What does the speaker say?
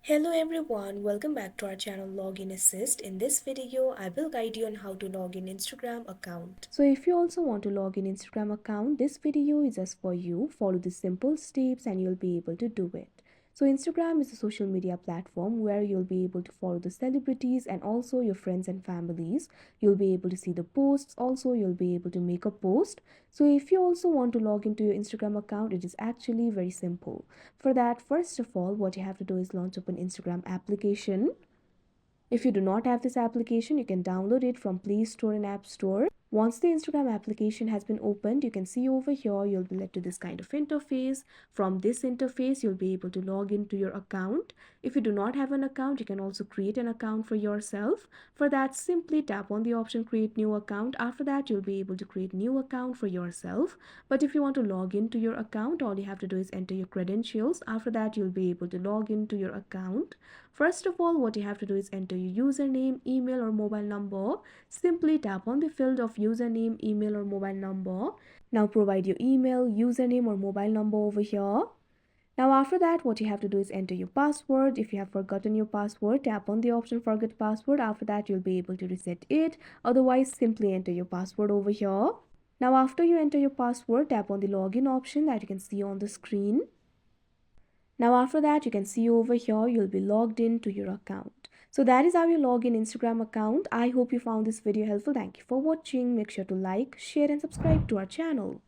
Hello everyone, welcome back to our channel Login Assist. In this video, I will guide you on how to log in Instagram account. So if you also want to log in Instagram account, this video is just for you. Follow the simple steps and you'll be able to do it. So Instagram is a social media platform where you'll be able to follow the celebrities and also your friends and families. You'll be able to see the posts. Also, you'll be able to make a post. So if you also want to log into your Instagram account, it is actually very simple. For that, first of all, what you have to do is launch up an Instagram application. If you do not have this application, you can download it from Play Store and App Store. Once the Instagram application has been opened, you can see over here you'll be led to this kind of interface. From this interface, you'll be able to log into your account. If you do not have an account, you can also create an account for yourself. For that, simply tap on the option create new account. After that, you'll be able to create new account for yourself. But if you want to log into your account, all you have to do is enter your credentials. After that, you'll be able to log into your account. First of all, what you have to do is enter your username, email or mobile number. Simply tap on the field of username, email or mobile number. Now provide your email, username or mobile number over here. Now after that, what you have to do is enter your password. If you have forgotten your password, tap on the option forget password. After that, you'll be able to reset it. Otherwise, simply enter your password over here. Now after you enter your password, tap on the login option that you can see on the screen. Now after that, you can see over here, you'll be logged in to your account. So that is how you log in Instagram account. I hope you found this video helpful. Thank you for watching. Make sure to like, share and subscribe to our channel.